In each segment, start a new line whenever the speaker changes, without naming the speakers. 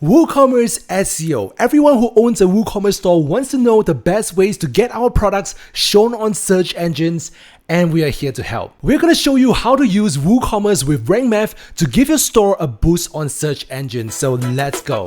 WooCommerce SEO. Everyone who owns a WooCommerce store wants to know the best ways to get our products shown on search engines, and we are here to help. We're going to show you how to use WooCommerce with Rank Math to give your store a boost on search engines. So let's go.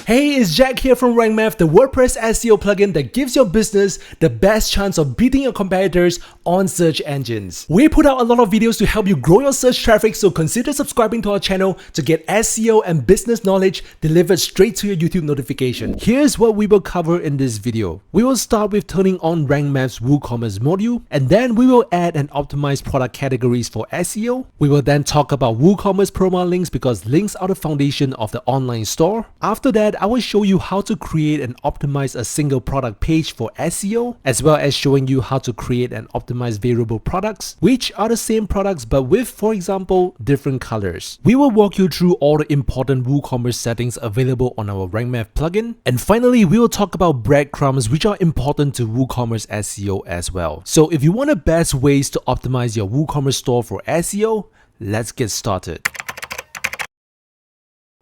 Hey, it's Jack here from Rank Math, the WordPress SEO plugin that gives your business the best chance of beating your competitors on search engines. We put out a lot of videos to help you grow your search traffic, so consider subscribing to our channel to get SEO and business knowledge delivered straight to your YouTube notification. Here's what we will cover in this video. We will start with turning on Rank Math's WooCommerce module, and then we will add and optimize product categories for SEO. We will then talk about WooCommerce Permalinks because links are the foundation of the online store. After that, I will show you how to create and optimize a single product page for SEO, as well as showing you how to create and optimize variable products, which are the same products but with, for example, different colors. We will walk you through all the important WooCommerce settings available on our Rank Math plugin. And finally, we will talk about breadcrumbs, which are important to WooCommerce SEO as well. So if you want the best ways to optimize your WooCommerce store for SEO, let's get started.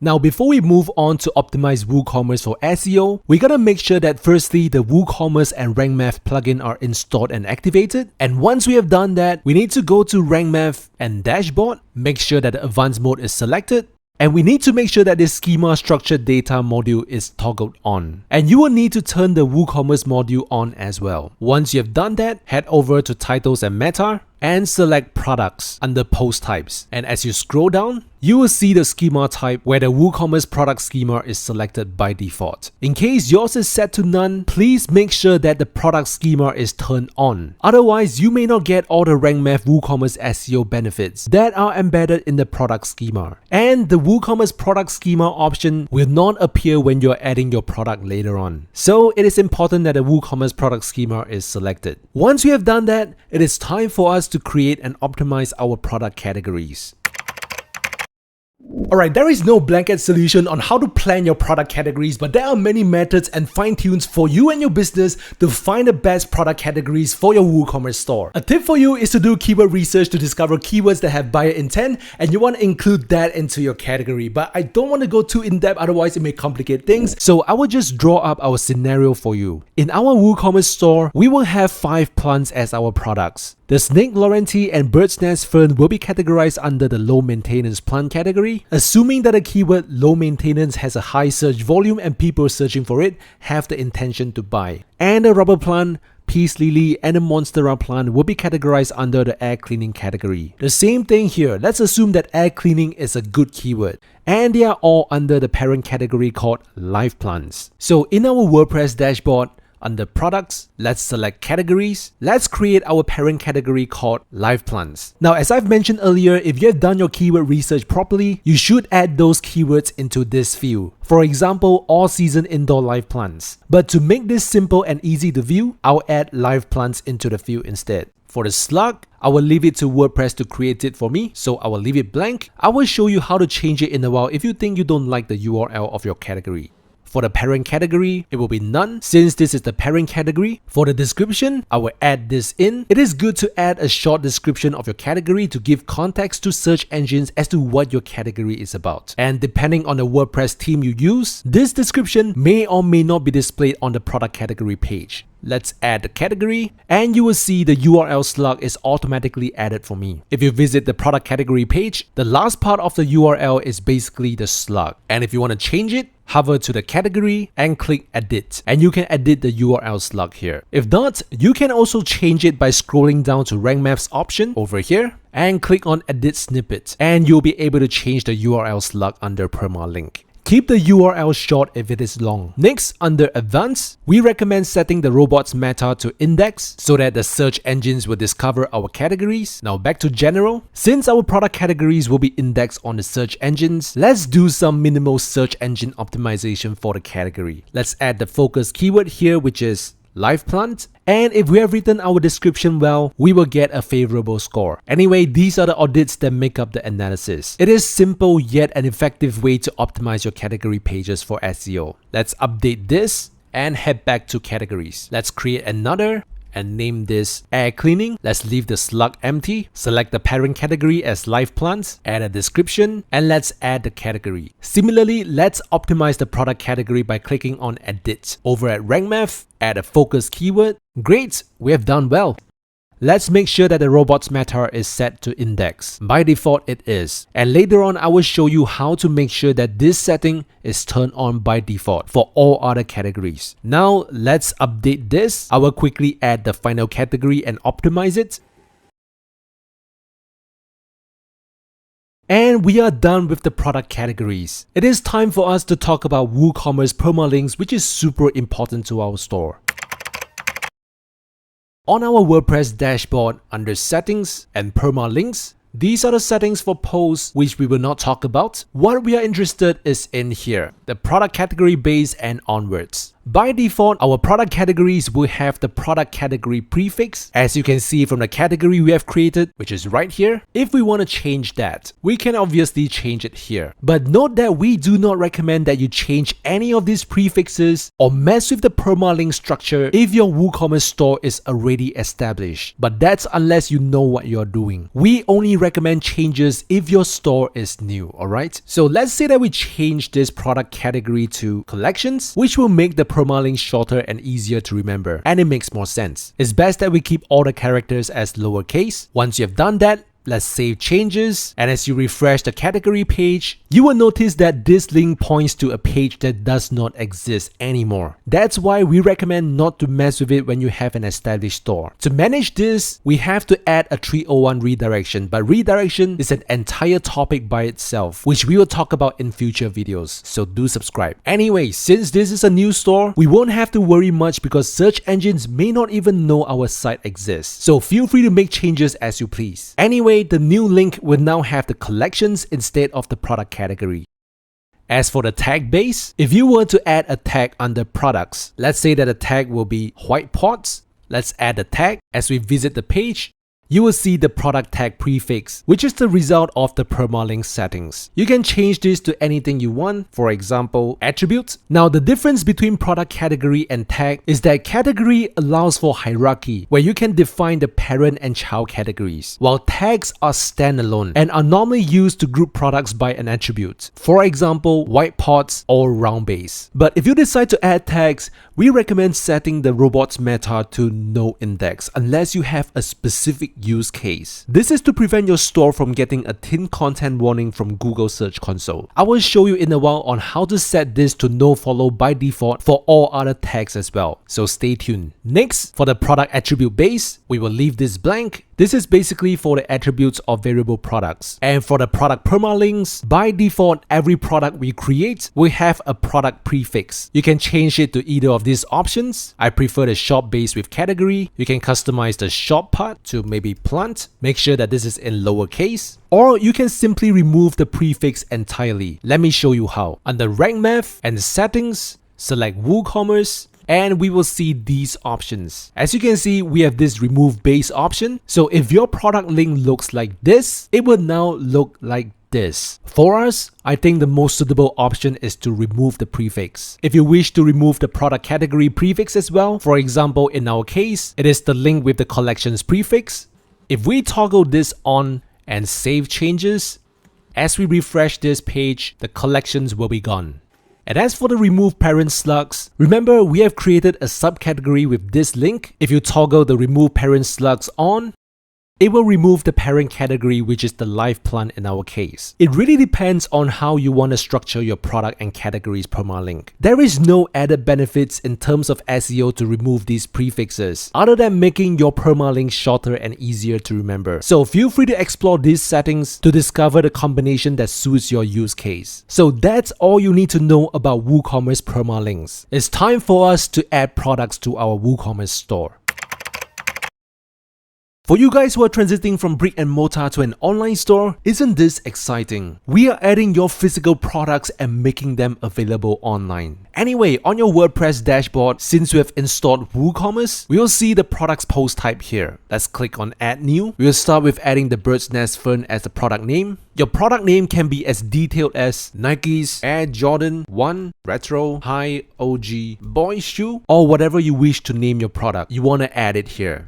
Now, before we move on to optimize WooCommerce for SEO, we gotta make sure that firstly, the WooCommerce and Rank Math plugin are installed and activated. And once we have done that, we need to go to Rank Math and Dashboard, make sure that the advanced mode is selected, and we need to make sure that this schema structured data module is toggled on. And you will need to turn the WooCommerce module on as well. Once you have done that, head over to titles and meta and select products under post types. And as you scroll down, you will see the schema type where the WooCommerce product schema is selected by default. In case yours is set to none, please make sure that the product schema is turned on. Otherwise, you may not get all the Rank Math WooCommerce SEO benefits that are embedded in the product schema. And the WooCommerce product schema option will not appear when you're adding your product later on. So it is important that the WooCommerce product schema is selected. Once we have done that, it is time for us to create and optimize our product categories. Alright, there is no blanket solution on how to plan your product categories, but there are many methods and fine-tunes for you and your business to find the best product categories for your WooCommerce store. A tip for you is to do keyword research to discover keywords that have buyer intent, and you want to include that into your category. But I don't want to go too in-depth, otherwise it may complicate things. So I will just draw up our scenario for you. In our WooCommerce store, we will have 5 plants as our products. The snake Laurenti and bird's nest fern will be categorized under the low maintenance plant category, assuming that the keyword low maintenance has a high search volume and people searching for it have the intention to buy. And the rubber plant, peace lily, and the monstera plant will be categorized under the air cleaning category. The same thing here. Let's assume that air cleaning is a good keyword, and they are all under the parent category called live plants. So in our WordPress dashboard, under products, let's select categories. Let's create our parent category called live plants. Now, as I've mentioned earlier, if you have done your keyword research properly, you should add those keywords into this field. For example, all season indoor live plants. But to make this simple and easy to view, I'll add live plants into the field instead. For the slug, I will leave it to WordPress to create it for me, so I will leave it blank. I will show you how to change it in a while if you think you don't like the URL of your category. For the parent category, it will be none since this is the parent category. For the description, I will add this in. It is good to add a short description of your category to give context to search engines as to what your category is about. And depending on the WordPress theme you use, this description may or may not be displayed on the product category page. Let's add the category, and you will see the URL slug is automatically added for me. If you visit the product category page, the last part of the URL is basically the slug. And if you want to change it, hover to the category and click edit, and you can edit the URL slug here. If not, you can also change it by scrolling down to Rank Math's option over here and click on edit snippet, and you'll be able to change the URL slug under permalink. Keep the URL short if it is long. Next, under advanced, we recommend setting the robots meta to index so that the search engines will discover our categories. Now back to general. Since our product categories will be indexed on the search engines, let's do some minimal search engine optimization for the category. Let's add the focus keyword here, which is live plant, and if we have written our description well, we will get a favorable score. Anyway, these are the audits that make up the analysis. It is simple yet an effective way to optimize your category pages for SEO. Let's update this and head back to categories. Let's create another and name this air cleaning. Let's leave the slug empty. Select the parent category as live plants, add a description, and let's add the category. Similarly, let's optimize the product category by clicking on edit. Over at Rank Math, add a focus keyword. Great, we have done well. Let's make sure that the robots meta is set to index. By default, it is. And later on, I will show you how to make sure that this setting is turned on by default for all other categories. Now, let's update this. I will quickly add the final category and optimize it. And we are done with the product categories. It is time for us to talk about WooCommerce Permalinks, which is super important to our store. On our WordPress dashboard, under Settings and Permalinks, these are the settings for posts which we will not talk about. What we are interested is in here, the product category base and onwards. By default, our product categories will have the product category prefix, as you can see from the category we have created, which is right here. If we want to change that, we can obviously change it here. But note that we do not recommend that you change any of these prefixes or mess with the permalink structure if your WooCommerce store is already established. But that's unless you know what you're doing. We only recommend changes if your store is new, alright? So let's say that we change this product category to collections, which will make the permalinks shorter and easier to remember, and it makes more sense. It's best that we keep all the characters as lowercase. Once you have done that, let's save changes, and as you refresh the category page, you will notice that this link points to a page that does not exist anymore. That's why we recommend not to mess with it when you have an established store. To manage this, we have to add a 301 redirection, but redirection is an entire topic by itself, which we will talk about in future videos, so do subscribe. Anyway, since this is a new store, we won't have to worry much because search engines may not even know our site exists, so feel free to make changes as you please. Anyway, the new link will now have the collections instead of the product category. As for the tag base, if you were to add a tag under products, let's say that the tag will be white pots. Let's add a tag. As we visit the page, you will see the product tag prefix, which is the result of the permalink settings. You can change this to anything you want, for example, attributes. Now, the difference between product category and tag is that category allows for hierarchy, where you can define the parent and child categories, while tags are standalone and are normally used to group products by an attribute. For example, white pots or round base. But if you decide to add tags, we recommend setting the robots meta to no index unless you have a specific use case. This is to prevent your store from getting a thin content warning from Google Search Console. I will show you in a while on how to set this to no follow by default for all other tags as well, so stay tuned. Next, for the product attribute base, we will leave this blank. This is basically for the attributes of variable products. And for the product permalinks, by default, every product we create will have a product prefix. You can change it to either of these options. I prefer the shop base with category. You can customize the shop part to maybe plant. Make sure that this is in lowercase. Or you can simply remove the prefix entirely. Let me show you how. Under Rank Math and Settings, select WooCommerce, and we will see these options. As you can see, we have this remove base option. So if your product link looks like this, it will now look like this. For us, I think the most suitable option is to remove the prefix. If you wish to remove the product category prefix as well, for example, in our case, it is the link with the collections prefix. If we toggle this on and save changes, as we refresh this page, the collections will be gone. And as for the remove parent slugs, remember we have created a subcategory with this link. If you toggle the remove parent slugs on, it will remove the parent category, which is the live plant in our case. It really depends on how you want to structure your product and categories permalink. There is no added benefits in terms of SEO to remove these prefixes, other than making your permalink shorter and easier to remember. So feel free to explore these settings to discover the combination that suits your use case. So that's all you need to know about WooCommerce Permalinks. It's time for us to add products to our WooCommerce store. For you guys who are transiting from brick and mortar to an online store, isn't this exciting? We are adding your physical products and making them available online. Anyway, on your WordPress dashboard, since we have installed WooCommerce, we will see the products post type here. Let's click on Add New. We will start with adding the bird's nest fern as the product name. Your product name can be as detailed as Nike's Air Jordan 1 Retro High OG Boy Shoe, or whatever you wish to name your product. You want to add it here.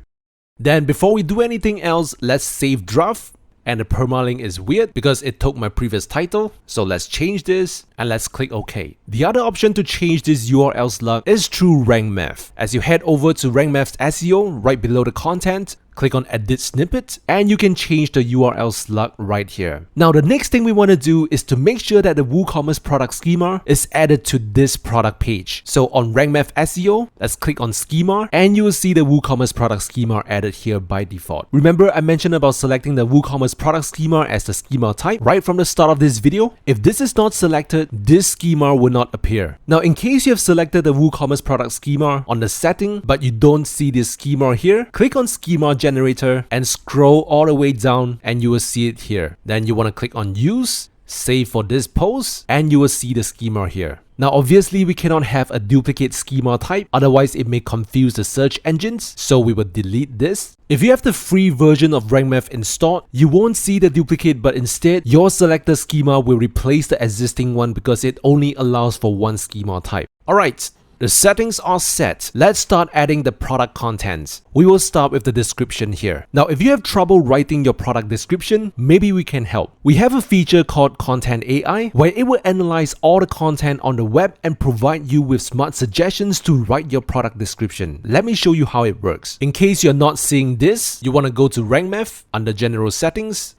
Then before we do anything else, let's save draft. And the permalink is weird because it took my previous title. So let's change this and let's click OK. The other option to change this URL slug is through Rank Math. As you head over to Rank Math SEO right below the content, click on Edit Snippet and you can change the URL slug right here. Now the next thing we want to do is to make sure that the WooCommerce product schema is added to this product page. So on Rank Math SEO, let's click on Schema and you will see the WooCommerce product schema added here by default. Remember I mentioned about selecting the WooCommerce product schema as the schema type right from the start of this video. If this is not selected, this schema will not appear. Now in case you have selected the WooCommerce product schema on the setting but you don't see this schema here, click on Schema Generator and scroll all the way down and you will see it here. Then you want to click on Use, save for this post and you will see the schema here. Now obviously we cannot have a duplicate schema type, otherwise it may confuse the search engines, so we will delete this. If you have the free version of Rank Math installed, you won't see the duplicate, but instead your selected schema will replace the existing one because it only allows for one schema type. Alright. The settings are set. Let's start adding the product contents. We will start with the description here. Now, if you have trouble writing your product description, maybe we can help. We have a feature called Content AI where it will analyze all the content on the web and provide you with smart suggestions to write your product description. Let me show you how it works. In case you're not seeing this, you want to go to Rank Math under General Settings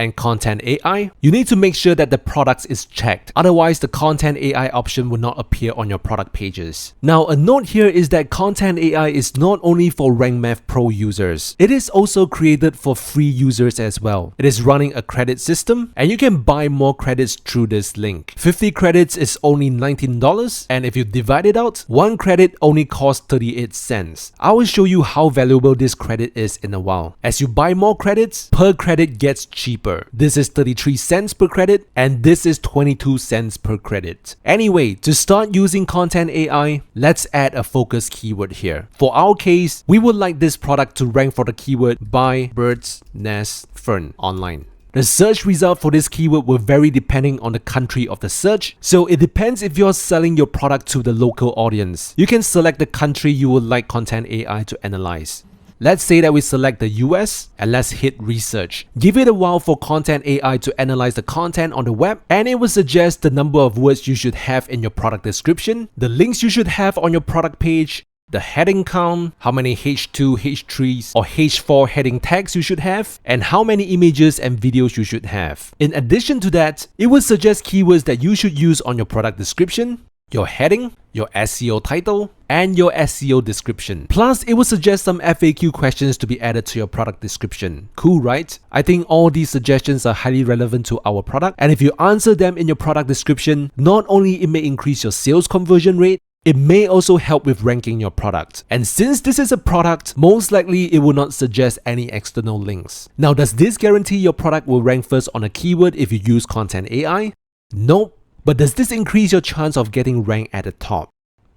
and Content AI, you need to make sure that the products is checked. Otherwise, the Content AI option will not appear on your product pages. Now, a note here is that Content AI is not only for Rank Math Pro users. It is also created for free users as well. It is running a credit system and you can buy more credits through this link. 50 credits is only $19 and if you divide it out, one credit only costs 38 cents. I will show you how valuable this credit is in a while. As you buy more credits, per credit gets cheaper. This is 33 cents per credit and this is 22 cents per credit. Anyway, to start using Content AI, let's add a focus keyword here. For our case, we would like this product to rank for the keyword buy bird's nest fern online. The search result for this keyword will vary depending on the country of the search, so it depends if you're selling your product to the local audience. You can select the country you would like Content AI to analyze. Let's say that we select the US and let's hit research. Give it a while for Content AI to analyze the content on the web and it will suggest the number of words you should have in your product description, the links you should have on your product page, the heading count, how many H2, H3s or H4 heading tags you should have, and how many images and videos you should have. In addition to that, it will suggest keywords that you should use on your product description, your heading, your SEO title, and your SEO description. Plus, it will suggest some FAQ questions to be added to your product description. Cool, right? I think all these suggestions are highly relevant to our product, and if you answer them in your product description, not only it may increase your sales conversion rate, it may also help with ranking your product. And since this is a product, most likely it will not suggest any external links. Now, does this guarantee your product will rank first on a keyword if you use Content AI? Nope. But does this increase your chance of getting ranked at the top?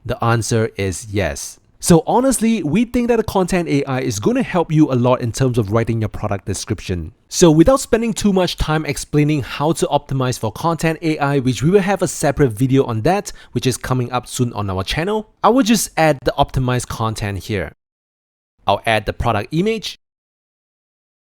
The answer is yes. So honestly, we think that the Content AI is going to help you a lot in terms of writing your product description. So without spending too much time explaining how to optimize for Content AI, which we will have a separate video on that, which is coming up soon on our channel, I will just add the optimized content here. I'll add the product image.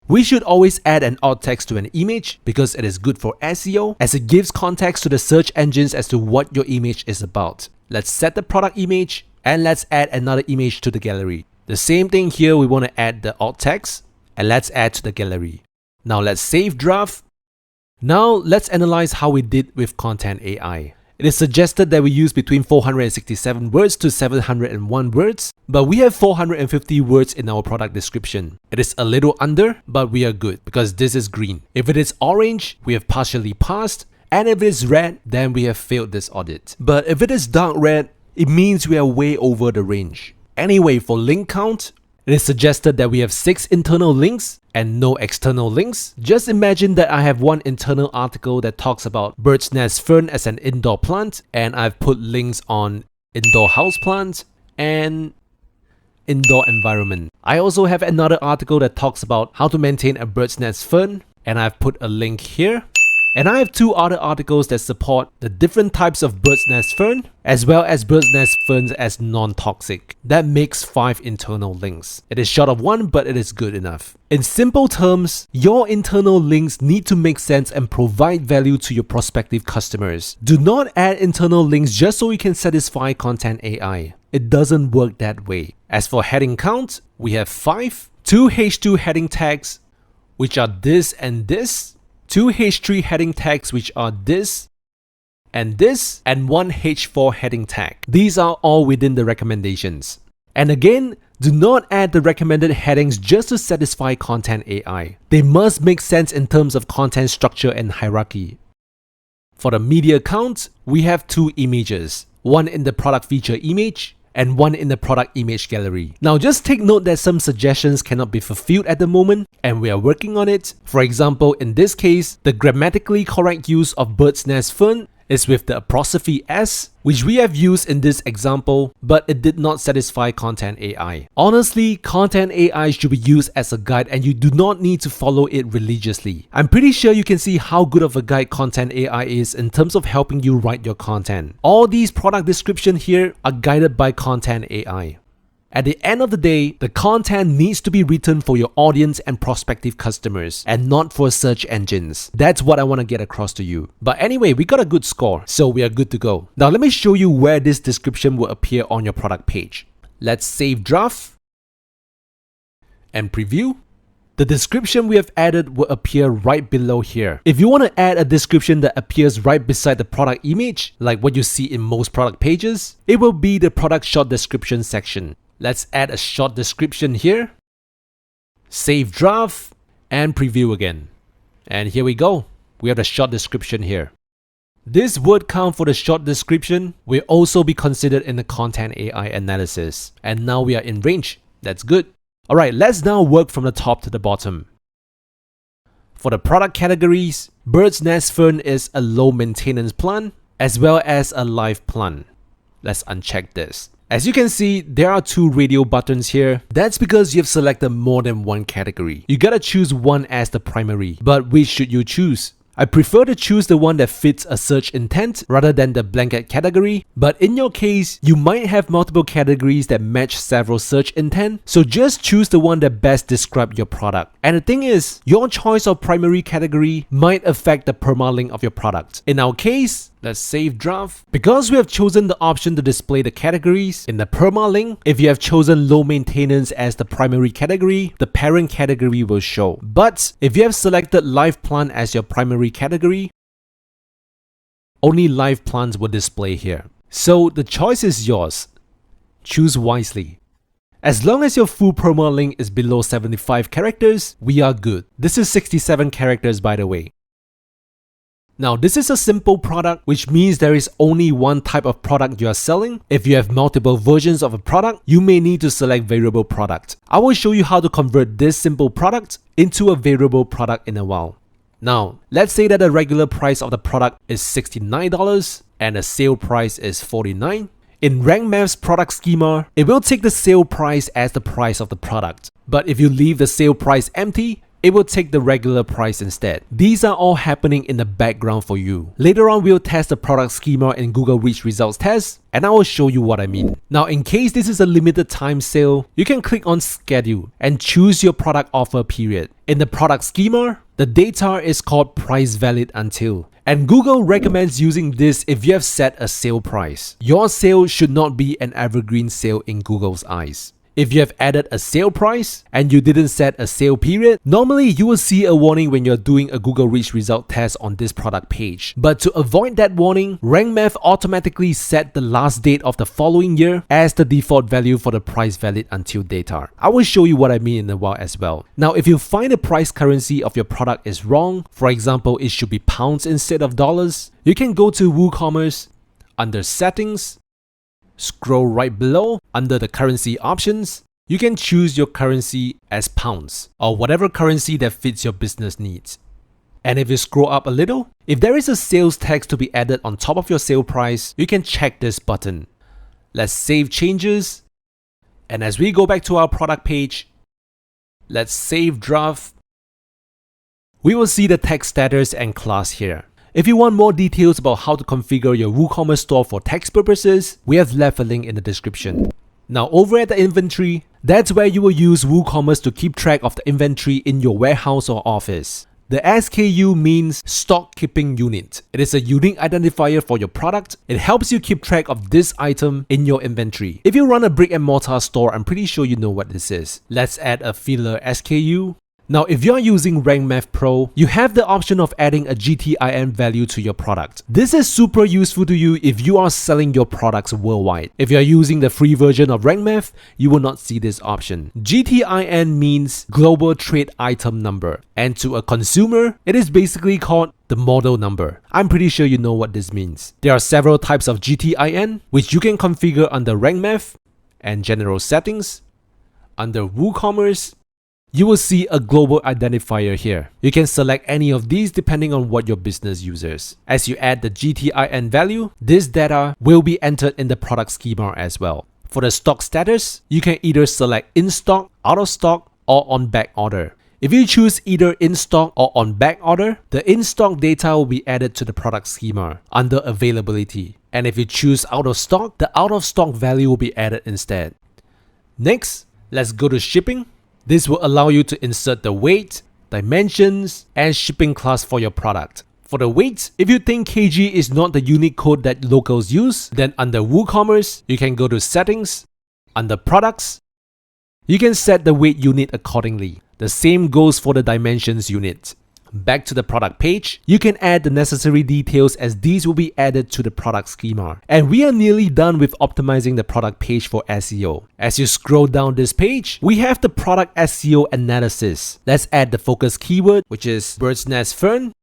We should always add an alt text to an image because it is good for SEO as it gives context to the search engines as to what your image is about. Let's set the product image and let's add another image to the gallery. The same thing here, we want to add the alt text and let's add to the gallery. Now let's save draft. Now let's analyze how we did with Content AI. It is suggested that we use between 467 words to 701 words, but we have 450 words in our product description. It is a little under, but we are good because this is green. If it is orange, we have partially passed, and if it is red, then we have failed this audit. But if it is dark red, it means we are way over the range. Anyway, for link count, It is suggested that we have 6 internal links and no external links. Just imagine that I have one internal article that talks about bird's nest fern as an indoor plant, and I've put links on indoor houseplant and indoor environment. I also have another article that talks about how to maintain a bird's nest fern, and I've put a link here. And I have 2 other articles that support the different types of bird's nest fern, as well as bird's nest ferns as non-toxic. That makes 5 internal links. It is short of 1, but it is good enough. In simple terms, your internal links need to make sense and provide value to your prospective customers. Do not add internal links just so you can satisfy content AI. It doesn't work that way. As for heading count, we have 5, 2 H2 heading tags, which are this and this, 2 H3 heading tags which are this, and 1 H4 heading tag. These are all within the recommendations. And again, do not add the recommended headings just to satisfy content AI. They must make sense in terms of content structure and hierarchy. For the media count, we have 2 images, one in the product feature image and one in the product image gallery. Now just take note that some suggestions cannot be fulfilled at the moment, and we are working on it. For example, in this case, the grammatically correct use of bird's nest fern is with the apostrophe S, which we have used in this example, but it did not satisfy content AI. Honestly, content AI should be used as a guide and you do not need to follow it religiously. I'm pretty sure you can see how good of a guide content AI is in terms of helping you write your content. All these product descriptions here are guided by content AI. At the end of the day, the content needs to be written for your audience and prospective customers and not for search engines. That's what I want to get across to you. But anyway, we got a good score, so we are good to go. Now let me show you where this description will appear on your product page. Let's save draft and preview. The description we have added will appear right below here. If you want to add a description that appears right beside the product image, like what you see in most product pages, it will be the product short description section. Let's add a short description here, save draft, and preview again. And here we go. We have the short description here. This word count for the short description will also be considered in the content AI analysis. And now we are in range. That's good. Alright, let's now work from the top to the bottom. For the product categories, bird's nest fern is a low maintenance plant as well as a live plant. Let's uncheck this. As you can see, there are 2 radio buttons here. That's because you've selected more than one category. You gotta choose one as the primary, but which should you choose? I prefer to choose the one that fits a search intent rather than the blanket category, but in your case, you might have multiple categories that match several search intent, so just choose the one that best describes your product. And the thing is, your choice of primary category might affect the permalink of your product. In our case, let's save draft. Because we have chosen the option to display the categories in the permalink, if you have chosen low maintenance as the primary category, the parent category will show. But if you have selected live plant as your primary category, only live plants will display here. So the choice is yours. Choose wisely. As long as your full permalink is below 75 characters, we are good. This is 67 characters by the way. Now this is a simple product, which means there is only one type of product you are selling. If you have multiple versions of a product, you may need to select variable product. I will show you how to convert this simple product into a variable product in a while. Now, let's say that the regular price of the product is $69 and the sale price is $49. In RankMath's product schema, it will take the sale price as the price of the product. But if you leave the sale price empty, it will take the regular price instead. These are all happening in the background for you. Later on, we'll test the product schema in Google Reach Results Test, and I will show you what I mean. Now, in case this is a limited time sale, you can click on Schedule and choose your product offer period. In the product schema, the data is called Price Valid Until. And Google recommends using this if you have set a sale price. Your sale should not be an evergreen sale in Google's eyes. If you have added a sale price and you didn't set a sale period, normally you will see a warning when you're doing a Google Reach Result test on this product page. But to avoid that warning, RankMath automatically set the last date of the following year as the default value for the price valid until data. I will show you what I mean in a while as well. Now, if you find the price currency of your product is wrong, for example, it should be pounds instead of dollars, you can go to WooCommerce, under Settings, scroll right below under the currency options, You can choose your currency as pounds or whatever currency that fits your business needs. And if you scroll up a little, if there is a sales tax to be added on top of your sale price, you can check this button. Let's save changes. And as we go back to our product page, let's save draft. We will see the tax status and class here. If you want more details about how to configure your WooCommerce store for tax purposes, we have left a link in the description. Now over at the inventory, that's where you will use WooCommerce to keep track of the inventory in your warehouse or office. The SKU means stock keeping unit. It is a unique identifier for your product. It helps you keep track of this item in your inventory. If you run a brick and mortar store, I'm pretty sure you know what this is. Let's add a filler SKU. Now, if you're using RankMath Pro, you have the option of adding a GTIN value to your product. This is super useful to you if you are selling your products worldwide. If you're using the free version of RankMath, you will not see this option. GTIN means Global Trade Item Number, and to a consumer, it is basically called the model number. I'm pretty sure you know what this means. There are several types of GTIN, which you can configure under RankMath and General Settings. Under WooCommerce, you will see a global identifier here. You can select any of these depending on what your business uses. As you add the GTIN value, this data will be entered in the product schema as well. For the stock status, you can either select in stock, out of stock, or on back order. If you choose either in stock or on back order, the in stock data will be added to the product schema under availability. And if you choose out of stock, the out of stock value will be added instead. Next, let's go to shipping. This will allow you to insert the weight, dimensions, and shipping class for your product. For the weight, if you think kg is not the unique code that locals use, then under WooCommerce, you can go to Settings. Under Products, you can set the weight unit accordingly. The same goes for the dimensions unit. Back to the product page, you can add the necessary details as these will be added to the product schema. And we are nearly done with optimizing the product page for SEO. As you scroll down this page, we have the product SEO analysis. Let's add the focus keyword, which is bird's nest fern.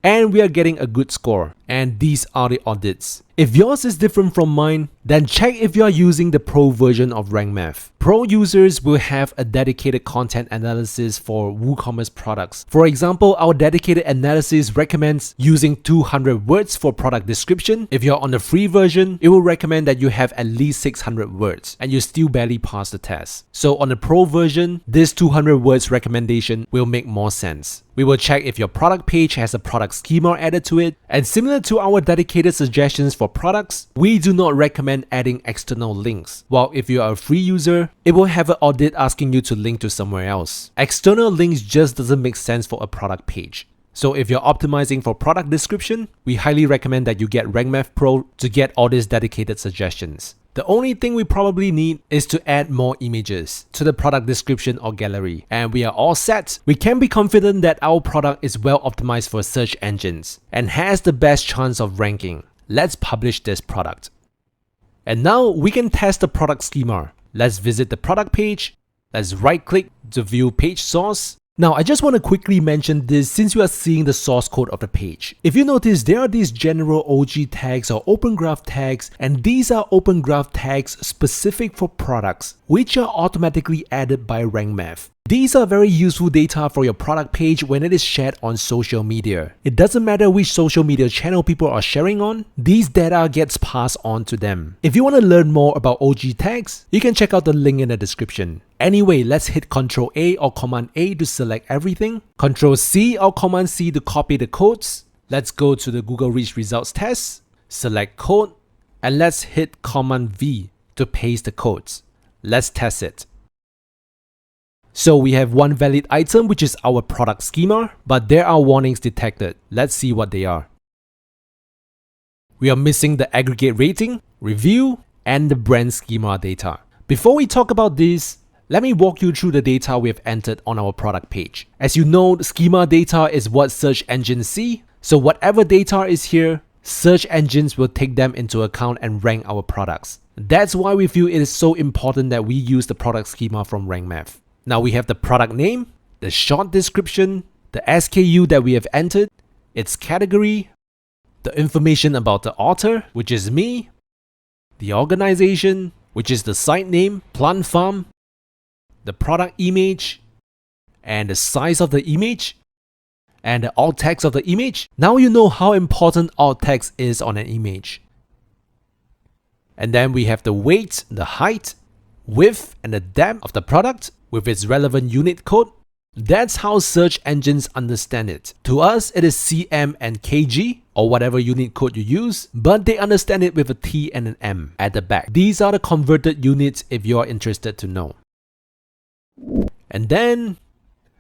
And we are getting a good score. And these are the audits. If yours is different from mine, then check if you are using the Pro version of RankMath. Pro users will have a dedicated content analysis for WooCommerce products. For example, our dedicated analysis recommends using 200 words for product description. If you're on the free version, it will recommend that you have at least 600 words and you still barely pass the test. So on the Pro version, this 200 words recommendation will make more sense. We will check if your product page has a product schema added to it, and similar to our dedicated suggestions for products, we do not recommend adding external links. While if you are a free user, it will have an audit asking you to link to somewhere else. External links just doesn't make sense for a product page. So if you're optimizing for product description, we highly recommend that you get RankMath Pro to get all these dedicated suggestions. The only thing we probably need is to add more images to the product description or gallery, and we are all set. We can be confident that our product is well optimized for search engines and has the best chance of ranking. Let's publish this product. And now we can test the product schema. Let's visit the product page. Let's right click to view page source. Now, I just want to quickly mention this since you are seeing the source code of the page. If you notice, there are these general OG tags or open graph tags, and these are open graph tags specific for products, which are automatically added by RankMath. These are very useful data for your product page when it is shared on social media. It doesn't matter which social media channel people are sharing on, these data gets passed on to them. If you want to learn more about OG tags, you can check out the link in the description. Anyway, let's hit Ctrl A or Command A to select everything. Ctrl C or Command C to copy the codes. Let's go to the Google Reach Results test, select code, and let's hit Command V to paste the codes. Let's test it. So we have one valid item, which is our product schema, but there are warnings detected. Let's see what they are. We are missing the aggregate rating, review, and the brand schema data. Before we talk about this, let me walk you through the data we have entered on our product page. As you know, the schema data is what search engines see. So whatever data is here, search engines will take them into account and rank our products. That's why we feel it is so important that we use the product schema from RankMath. Now we have the product name, the short description, the SKU that we have entered, its category, the information about the author, which is me, the organization, which is the site name, Plant Farm, the product image, and the size of the image, and the alt text of the image. Now you know how important alt text is on an image. And then we have the weight, the height, width, and the depth of the product with its relevant unit code. That's how search engines understand it. To us, it is cm and kg, or whatever unit code you use, but they understand it with a T and an M at the back. These are the converted units if you are interested to know. And then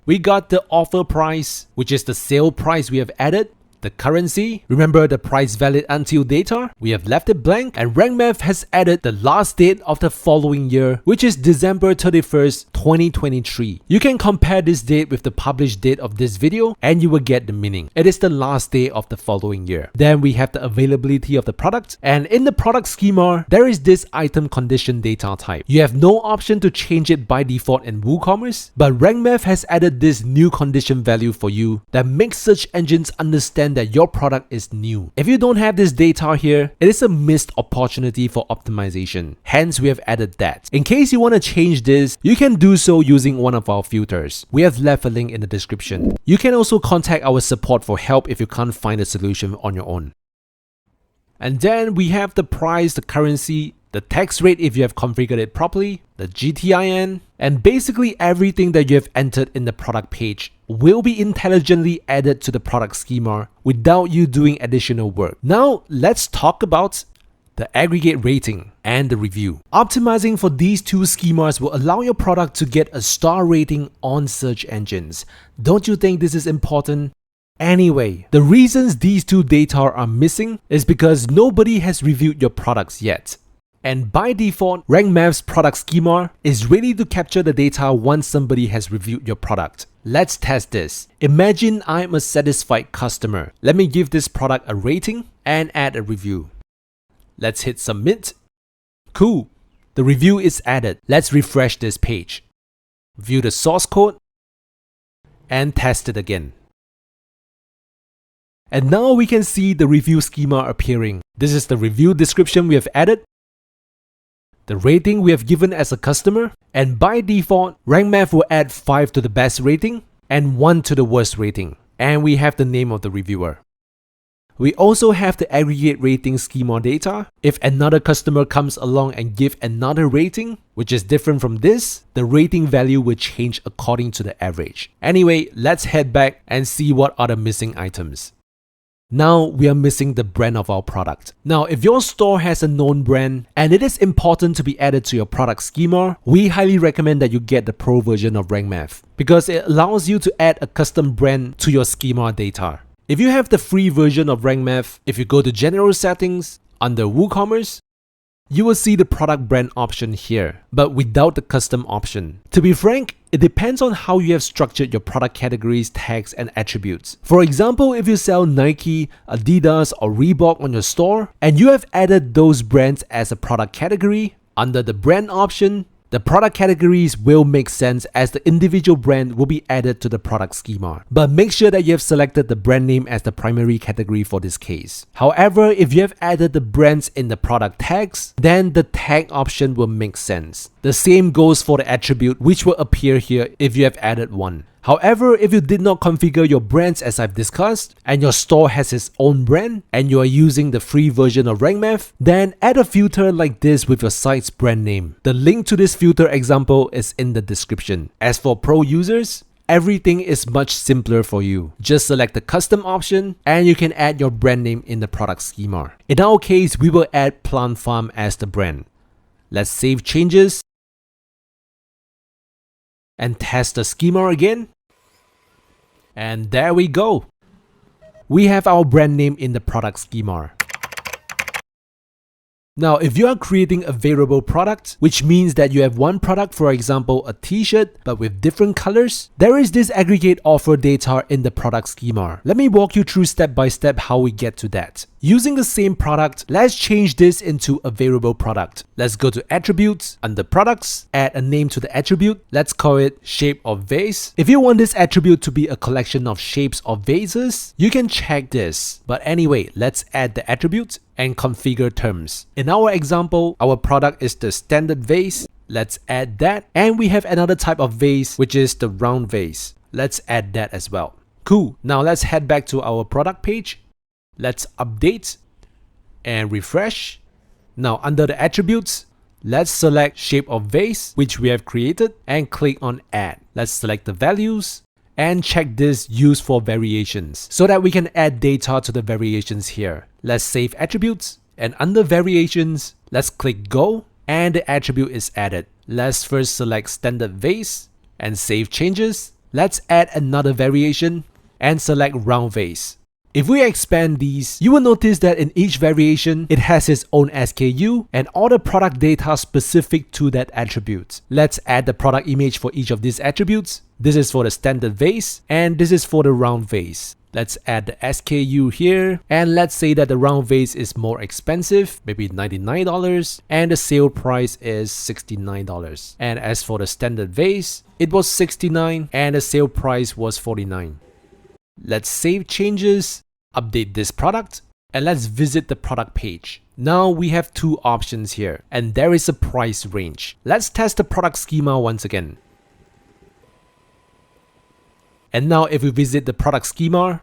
we got the offer price, which is the sale price we have added. The currency, remember the price valid until data, we have left it blank, and RankMath has added the last date of the following year, which is December 31st, 2023. You can compare this date with the published date of this video and you will get the meaning. It is the last day of the following year. Then we have the availability of the product, and in the product schema, there is this item condition data type. You have no option to change it by default in WooCommerce, but RankMath has added this new condition value for you that makes search engines understand that your product is new. If you don't have this data here, it is a missed opportunity for optimization. Hence, we have added that. In case you want to change this, you can do so using one of our filters. We have left a link in the description. You can also contact our support for help if you can't find a solution on your own. And then we have the price, the currency, the tax rate if you have configured it properly, the GTIN, and basically everything that you have entered in the product page will be intelligently added to the product schema without you doing additional work. Now let's talk about the aggregate rating and the review. Optimizing for these two schemas will allow your product to get a star rating on search engines. Don't you think this is important? Anyway, the reasons these two data are missing is because nobody has reviewed your products yet. And by default, RankMath's product schema is ready to capture the data once somebody has reviewed your product. Let's test this. Imagine I'm a satisfied customer. Let me give this product a rating and add a review. Let's hit submit. Cool. The review is added. Let's refresh this page. View the source code and test it again. And now we can see the review schema appearing. This is the review description we have added, the rating we have given as a customer, and by default, RankMath will add 5 to the best rating and 1 to the worst rating. And we have the name of the reviewer. We also have the aggregate rating schema data. If another customer comes along and give another rating, which is different from this, the rating value will change according to the average. Anyway, let's head back and see what are the missing items. Now we are missing the brand of our product. Now, if your store has a known brand and it is important to be added to your product schema, we highly recommend that you get the pro version of RankMath because it allows you to add a custom brand to your schema data. If you have the free version of RankMath, if you go to General Settings under WooCommerce, you will see the product brand option here, but without the custom option. To be frank, it depends on how you have structured your product categories, tags, and attributes. For example, if you sell Nike, Adidas, or Reebok on your store, and you have added those brands as a product category, under the brand option, the product categories will make sense as the individual brand will be added to the product schema. But make sure that you have selected the brand name as the primary category for this case. However, if you have added the brands in the product tags, then the tag option will make sense. The same goes for the attribute, which will appear here if you have added one. However, if you did not configure your brands as I've discussed, and your store has its own brand, and you are using the free version of RankMath, then add a filter like this with your site's brand name. The link to this filter example is in the description. As for pro users, everything is much simpler for you. Just select the custom option and you can add your brand name in the product schema. In our case, we will add Plant Farm as the brand. Let's save changes and test the schema again. And there we go. We have our brand name in the product schema. Now, if you are creating a variable product, which means that you have one product, for example, a t-shirt, but with different colors, there is this aggregate offer data in the product schema. Let me walk you through step by step how we get to that. Using the same product, let's change this into a variable product. Let's go to attributes, under products, add a name to the attribute. Let's call it shape of vase. If you want this attribute to be a collection of shapes of vases, you can check this. But anyway, let's add the attribute and configure terms. In our example, our product is the standard vase. Let's add that. And we have another type of vase, which is the round vase. Let's add that as well. Cool. Now let's head back to our product page. Let's update and refresh. Now under the attributes, let's select shape of vase, which we have created, and click on add. Let's select the values and check this use for variations so that we can add data to the variations here. Let's save attributes, and under variations, let's click go, and the attribute is added. Let's first select standard vase and save changes. Let's add another variation and select round vase. If we expand these, you will notice that in each variation, it has its own SKU and all the product data specific to that attribute. Let's add the product image for each of these attributes. This is for the standard vase and this is for the round vase. Let's add the SKU here, and let's say that the round vase is more expensive, maybe $99, and the sale price is $69. And as for the standard vase, it was $69 and the sale price was $49. Let's save changes, update this product, and let's visit the product page. Now we have two options here, and there is a price range. Let's test the product schema once again. And now if we visit the product schema,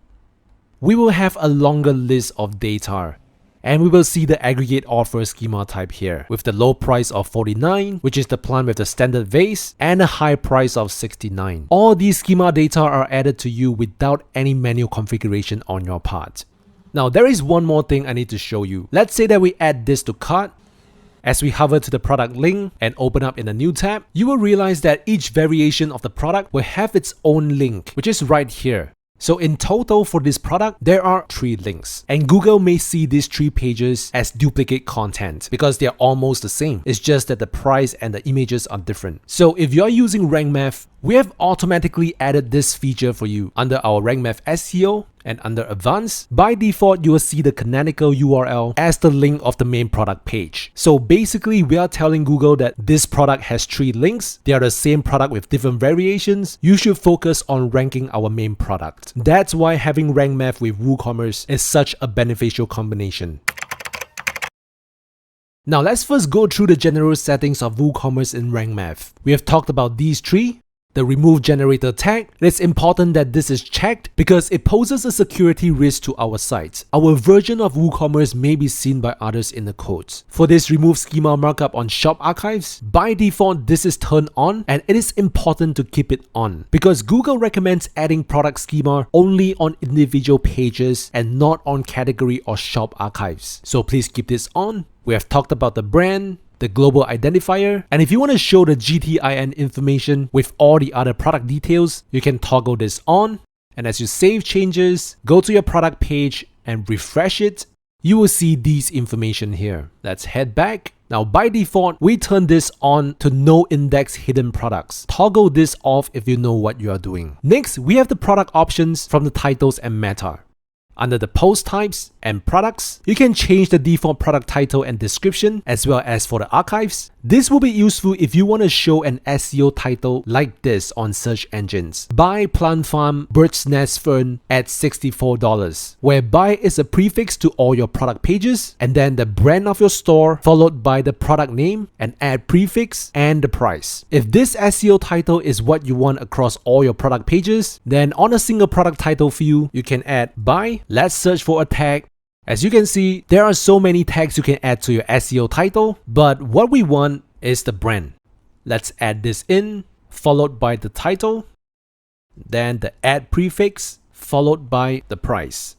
we will have a longer list of data. And we will see the aggregate offer schema type here with the low price of $49, which is the plan with the standard vase, and a high price of $69. All these schema data are added to you without any manual configuration on your part. Now there is one more thing I need to show you. Let's say that we add this to cart. As we hover to the product link and open up in a new tab, you will realize that each variation of the product will have its own link, which is right here. So in total for this product, there are 3 links. And Google may see these 3 pages as duplicate content because they are almost the same. It's just that the price and the images are different. So if you're using Rank Math, we have automatically added this feature for you under our Rank Math SEO. And under Advanced, by default, you will see the canonical URL as the link of the main product page. So basically, we are telling Google that this product has 3 links. They are the same product with different variations. You should focus on ranking our main product. That's why having Rank Math with WooCommerce is such a beneficial combination. Now let's first go through the general settings of WooCommerce in Rank Math. We have talked about these 3. The remove generator tag. It's important that this is checked because it poses a security risk to our site. Our version of WooCommerce may be seen by others in the codes. For this remove schema markup on shop archives, by default this is turned on, and it is important to keep it on because Google recommends adding product schema only on individual pages and not on category or shop archives. So please keep this on. We have talked about the brand, the global identifier, and if you want to show the GTIN information with all the other product details, you can toggle this on. And as you save changes, go to your product page and refresh it, you will see these information here. Let's head back. Now by default, we turn this on to no index hidden products. Toggle this off if you know what you are doing. Next, we have the product options from the titles and meta. Under the post types and products, you can change the default product title and description as well as for the archives. This will be useful if you want to show an SEO title like this on search engines. Buy plant farm bird's nest fern at $64, where buy is a prefix to all your product pages and then the brand of your store followed by the product name and add prefix and the price. If this SEO title is what you want across all your product pages, then on a single product title field, you can add buy. Let's search for a tag. As you can see, there are so many tags you can add to your SEO title, but what we want is the brand. Let's add this in, followed by the title, then the add prefix, followed by the price.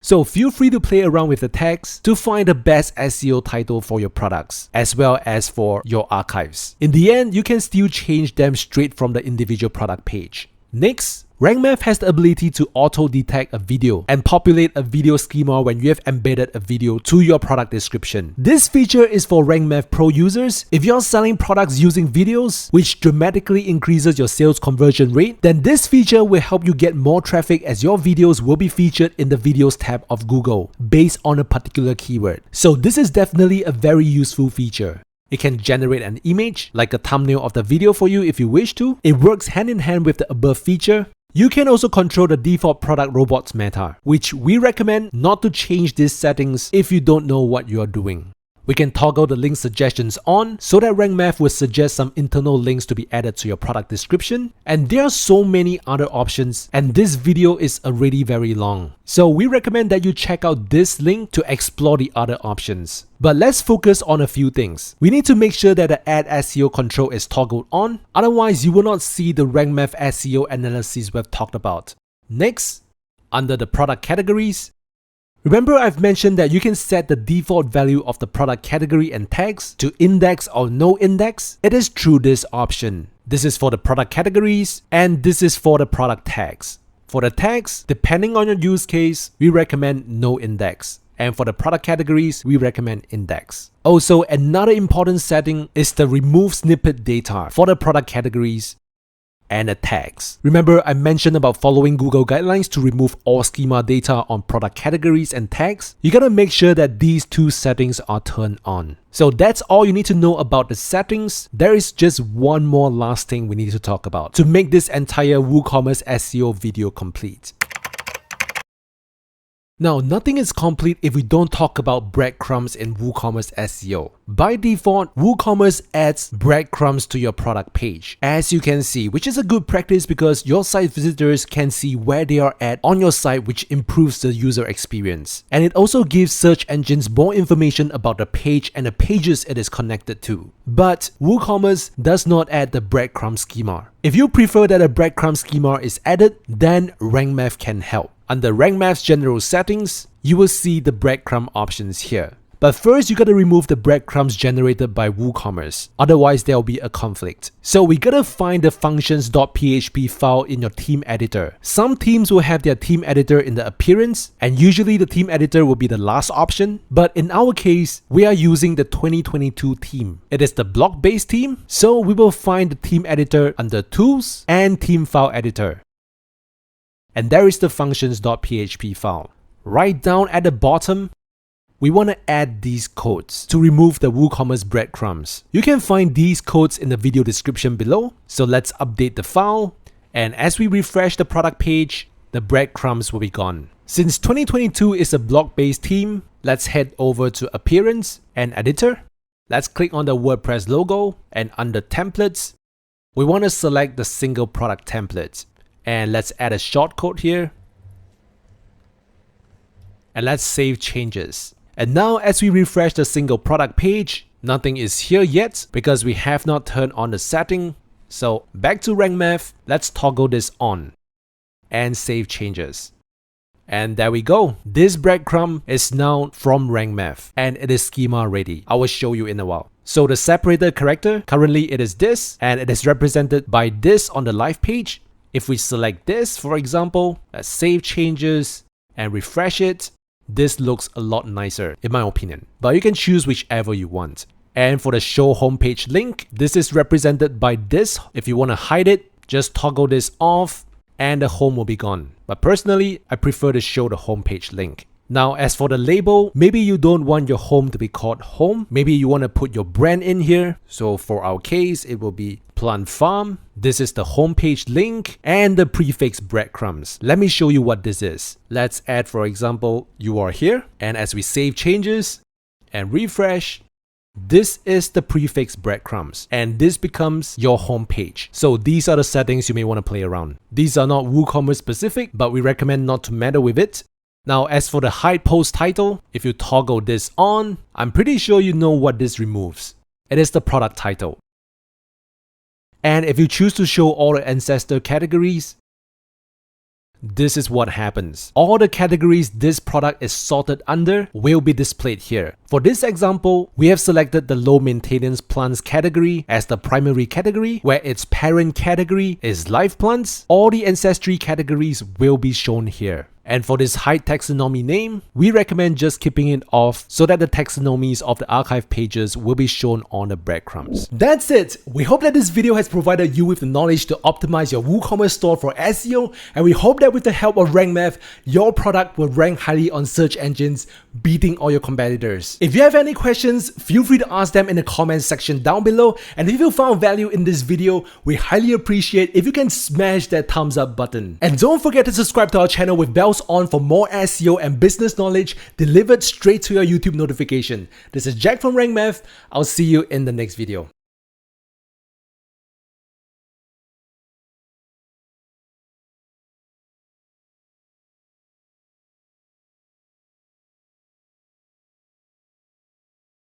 So feel free to play around with the tags to find the best SEO title for your products, as well as for your archives. In the end, you can still change them straight from the individual product page. Next, Rank Math has the ability to auto-detect a video and populate a video schema when you have embedded a video to your product description. This feature is for Rank Math Pro users. If you're selling products using videos, which dramatically increases your sales conversion rate, then this feature will help you get more traffic as your videos will be featured in the videos tab of Google based on a particular keyword. So this is definitely a very useful feature. It can generate an image like a thumbnail of the video for you if you wish to. It works hand in hand with the above feature. You can also control the default product robots meta, which we recommend not to change these settings if you don't know what you are doing. We can toggle the link suggestions on so that Rank Math will suggest some internal links to be added to your product description. And there are so many other options, and this video is already very long. So we recommend that you check out this link to explore the other options. But let's focus on a few things. We need to make sure that the Ad SEO control is toggled on, otherwise you will not see the Rank Math SEO analysis we've talked about. Next, under the product categories, remember I've mentioned that you can set the default value of the product category and tags to index or no index. It is through this option. This is for the product categories and this is for the product tags. For the tags, depending on your use case, we recommend no index. And for the product categories, we recommend index. Also, another important setting is the remove snippet data for the product categories and the tags. Remember, I mentioned about following Google guidelines to remove all schema data on product categories and tags. You gotta make sure that these two settings are turned on. So that's all you need to know about the settings. There is just one more last thing we need to talk about to make this entire WooCommerce SEO video complete. Now, nothing is complete if we don't talk about breadcrumbs in WooCommerce SEO. By default, WooCommerce adds breadcrumbs to your product page, as you can see, which is a good practice because your site visitors can see where they are at on your site, which improves the user experience. And it also gives search engines more information about the page and the pages it is connected to. But WooCommerce does not add the breadcrumb schema. If you prefer that a breadcrumb schema is added, then Rank Math can help. Under Rank Math's general settings, you will see the breadcrumb options here. But first, you gotta remove the breadcrumbs generated by WooCommerce, otherwise there will be a conflict. So we gotta find the functions.php file in your theme editor. Some themes will have their theme editor in the appearance, and usually the theme editor will be the last option. But in our case, we are using the 2022 theme. It is the block-based theme, so we will find the theme editor under Tools and Theme File Editor. And there is the functions.php file. Right down at the bottom, we want to add these codes to remove the WooCommerce breadcrumbs. You can find these codes in the video description below. So let's update the file. And as we refresh the product page, the breadcrumbs will be gone. Since 2022 is a block-based theme, let's head over to Appearance and Editor. Let's click on the WordPress logo, and under Templates, we want to select the single product template. And let's add a shortcode here. And let's save changes. And now as we refresh the single product page, nothing is here yet because we have not turned on the setting. So back to Rank Math, let's toggle this on and save changes. And there we go. This breadcrumb is now from Rank Math and it is schema ready. I will show you in a while. So the separator character, currently it is this, and it is represented by this on the live page. If we select this, for example, let's save changes and refresh it, this looks a lot nicer in my opinion, but you can choose whichever you want. And for the show homepage link, this is represented by this. If you want to hide it, just toggle this off and the home will be gone. But personally, I prefer to show the homepage link. Now, as for the label, maybe you don't want your home to be called home. Maybe you want to put your brand in here. So for our case, it will be Plant Farm. This is the homepage link and the prefix breadcrumbs. Let me show you what this is. Let's add, for example, you are here. And as we save changes and refresh, this is the prefix breadcrumbs and this becomes your homepage. So these are the settings you may want to play around. These are not WooCommerce specific, but we recommend not to meddle with it. Now, as for the hide post title, if you toggle this on, I'm pretty sure you know what this removes. It is the product title. And if you choose to show all the ancestor categories, this is what happens. All the categories this product is sorted under will be displayed here. For this example, we have selected the low maintenance plants category as the primary category, where its parent category is live plants. All the ancestry categories will be shown here. And for this hide taxonomy name, we recommend just keeping it off so that the taxonomies of the archive pages will be shown on the breadcrumbs. That's it. We hope that this video has provided you with the knowledge to optimize your WooCommerce store for SEO, and we hope that with the help of Rank Math, your product will rank highly on search engines, beating all your competitors. If you have any questions, feel free to ask them in the comments section down below. And if you found value in this video, we highly appreciate if you can smash that thumbs up button. And don't forget to subscribe to our channel with bell mouse on for more SEO and business knowledge delivered straight to your YouTube notification. This is Jack from Rank Math. I'll see you in the next video.